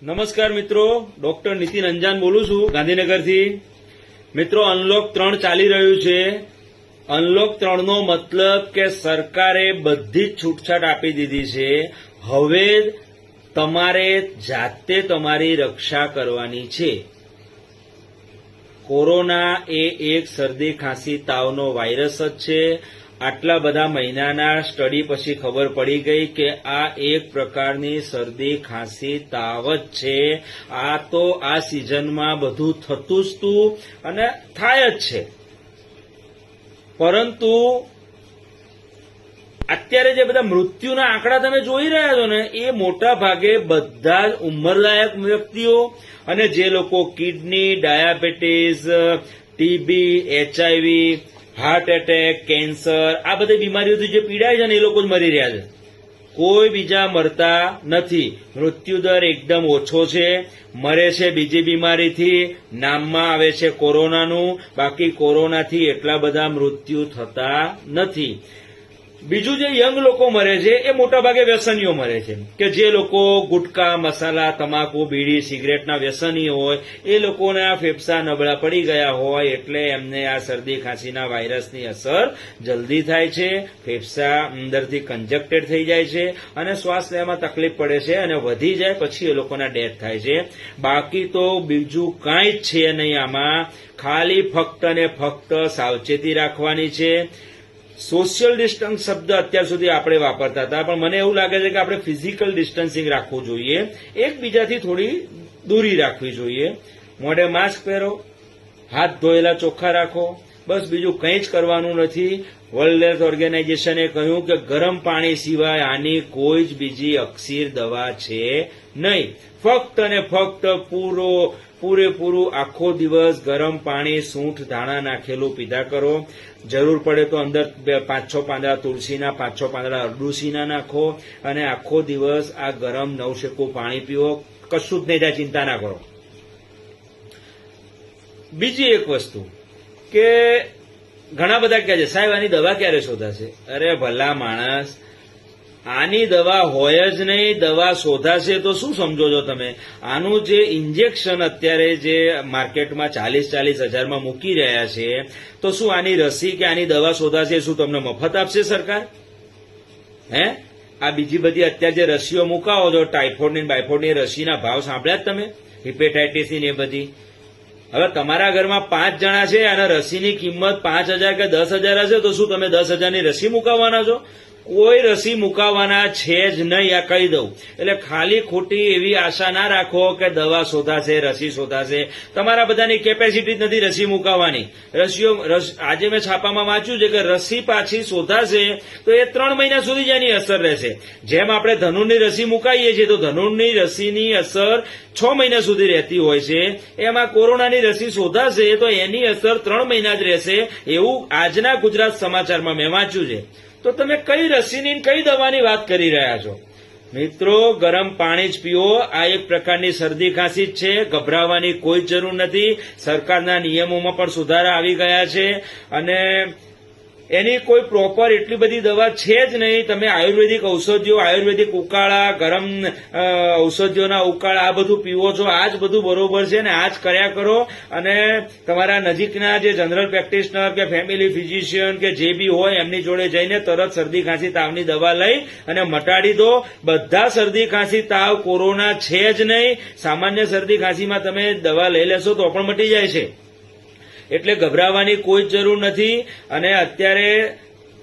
નમસ્કાર મિત્રો, ડોક્ટર નીતિન અંજાન બોલું છું ગાંધીનગરથી। મિત્રો, અનલોક 3 ચાલી રહ્યું છે। અનલોક 3 નો મતલબ કે સરકારે બધી જ છૂટછાટ આપી દીધી છે। હવે તમારે જાતે તમારી રક્ષા કરવાની છે। કોરોના એ એક શરદી ખાંસી તાવનો વાયરસ જ છે। આટલા બધા મહિનાના સ્ટડી પછી ખબર પડી ગઈ કે આ એક પ્રકારની શરદી ખાંસી તાવ જ છે। આ તો આ સિઝનમાં બધું થતું જ તું અને થાય જ છે, પરંતુ અત્યારે જે બધા મૃત્યુના આંકડા તમે જોઈ રહ્યા છો ને, એ મોટા ભાગે બધા જ ઉંમરલાયક વ્યક્તિઓ અને જે લોકો kidney, diabetes, TB, HIV, heart attack, cancer, આ બધી બીમારીઓથી જે પીડાય છે ને, એ લોકો જ મરી રહ્યા છે। કોઈ બીજા મરતા નથી। મૃત્યુદર એકદમ ઓછો છે। મરે છે બીજી બીમારીથી, નામમાં આવે છે કોરોનાનું, બાકી કોરોનાથી એટલા બધા મૃત્યુ થતા નથી। બીજું જે યંગ લોકો મરે છે એ મોટા ભાગે વ્યસનીઓ મરે છે, કે જે લોકો ગુટકા, મસાલા, તમાકુ, બીડી, સિગરેટના વ્યસની હોય, એ લોકોને આ ફેફસા નબળા પડી ગયા હોય એટલે એમને આ શરદી ખાંસીના વાયરસની અસર જલ્દી થાય છે। ફેફસા અંદરથી કંજક્ટેડ થઈ જાય છે અને શ્વાસ લેવામાં તકલીફ પડે છે અને વધી જાય પછી એ લોકોના ડેથ થાય છે। બાકી તો બીજું કાંઈ જ છે નહીં આમાં, ખાલી ફક્ત ને ફક્ત સાવચેતી રાખવાની છે। સોશિયલ ડિસ્ટન્સ શબ્દ અત્યાર સુધી આપણે વાપરતા હતા, પણ મને એવું લાગે છે કે આપણે ફિઝિકલ ડિસ્ટન્સિંગ રાખવું જોઈએ, એકબીજાથી થોડી દૂરી રાખવી જોઈએ। મોઢે માસ્ક પહેરો, હાથ ધોયેલા ચોખ્ખા રાખો, બસ બીજું કંઈ જ કરવાનું નથી। વર્લ્ડ હેલ્થ ઓર્ગેનાઇઝેશને કહ્યું કે ગરમ પાણી સિવાય આની કોઈ જ બીજી અકસીર દવા છે નહીં। ફક્ત ને ફક્ત પૂરેપૂરું આખો દિવસ ગરમ પાણી સૂંઠ ધાણા નાખેલું પીધા કરો। જરૂર પડે તો અંદર 5-6 પાંદડા તુલસીના, 5-6 પાંદડા અરડુસીના નાખો અને આખો દિવસ આ ગરમ નવશેકું પાણી પીવો। કશું જ નહીં થાય, ચિંતા ના કરો। બીજી એક વસ્તુ કે ઘણા બધા કહે છે, સાહેબ આની દવા ક્યારે શોધાશે? અરે ભલા માણસ, આની દવા હોય જ નહીં, દવા શોધાશે તો શું સમજો છો તમે? આનું જે ઇન્જેક્શન અત્યારે જે માર્કેટમાં 40-40 હજારમાં મૂકી રહ્યા છે, તો શું આની રસી કે આની દવા શોધાશે શું તમને મફત આપશે સરકાર? હે? આ બીજી બધી અત્યારે જે રસીઓ મુકાવો છો, ટાઇફોઇડની બાયફોઇડની રસીના ભાવ સાંભળ્યા જ તમે? હિપેટાઇટિસની ને બધી। હવે તમારા ઘરમાં 5 જણા છે અને રસીની કિંમત 5,000 કે 10,000 હશે, તો શું તમે 10,000ની રસી મુકાવવાના છો? કોઈ રસી મુકાવવાના છે જ નહીં, આ કહી દઉં। એટલે ખાલી ખોટી એવી આશા ના રાખો કે દવા શોધાશે, રસી શોધાશે। તમારા બધાની કેપેસિટી જ નથી રસી મુકાવવાની। આજે મેં છાપામાં વાંચ્યું છે કે રસી પાછી શોધાશે તો એ 3 મહિના સુધી જ એની અસર રહેશે। જેમ આપણે ધનુરની રસી મુકાઈએ છીએ તો ધનુરની રસીની અસર 6 મહિના સુધી રહેતી હોય છે, એમાં કોરોનાની રસી શોધાશે તો એની અસર 3 મહિના જ રહેશે, એવું આજના ગુજરાત સમાચારમાં મેં વાંચ્યું છે। તો તમે કઈ રસીની કઈ દવાની વાત કરી રહ્યા છો? મિત્રો, ગરમ પાણી જ પીવો। આ એક પ્રકારની શરદી ખાંસી જ છે, ગભરાવાની કોઈ જરૂર નથી। સરકારના નિયમોમાં પણ સુધારા આવી ગયા છે અને એની કોઈ પ્રોપર એટલી બધી દવા છે જ નહીં। તમે આયુર્વેદિક ઔષધિઓ, આયુર્વેદિક ઉકાળા, ગરમ ઔષધિઓના ઉકાળા આ બધું પીવો છો, આ જ બધું બરોબર છે ને આ જ કર્યા કરો। અને તમારા નજીકના જે જનરલ પ્રેક્ટિશનર કે ફેમિલી ફિઝિશિયન કે જે બી હોય એમની જોડે જઈને તરત શરદી ખાંસી તાવની દવા લઈ અને મટાડી દો। બધા શરદી ખાંસી તાવ કોરોના છે જ નહીં। સામાન્ય શરદી ખાંસીમાં તમે દવા લઈ લેશો તો પણ મટી જાય છે, એટલે ગભરાવાની કોઈ જ જરૂર નથી। અને અત્યારે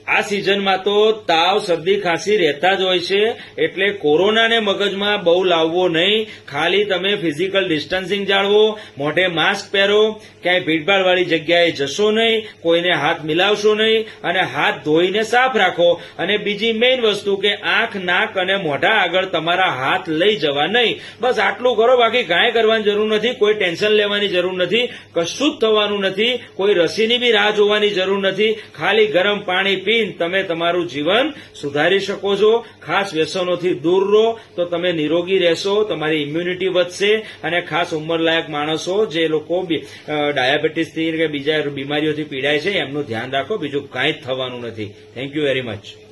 આ સિઝનમાં તો તાવ, શરદી, ખાંસી રહેતા જ હોય છે, એટલે કોરોનાને મગજમાં બહુ લાવવો નહીં। ખાલી તમે ફિઝિકલ ડિસ્ટન્સિંગ જાળવો, મોઢે માસ્ક પહેરો, ક્યાંય ભીડભાડવાળી જગ્યાએ જશો નહીં, કોઈને હાથ મિલાવશો નહીં અને હાથ ધોઈને સાફ રાખો। અને બીજી મેઇન વસ્તુ કે આંખ, નાક અને મોઢા આગળ તમારા હાથ લઈ જવા નહીં। બસ આટલું કરો, બાકી કાંઈ કરવાની જરૂર નથી, કોઈ ટેન્શન લેવાની જરૂર નથી, કશું જ થવાનું નથી, કોઈ રસીની બી રાહ જોવાની જરૂર નથી। ખાલી ગરમ પાણી પી તમે તમારું જીવન સુધારી શકો છો। ખાસ વ્યસનોથી દૂર રહો તો તમે નિરોગી રહેશો, તમારી ઇમ્યુનિટી વધશે અને ખાસ ઉંમરલાયક માણસો જે લોકો ડાયાબિટીસથી કે બીજા બીમારીઓથી પીડાય છે એમનું ધ્યાન રાખો, બીજું કાંઈ જ થવાનું નથી। Thank you very much.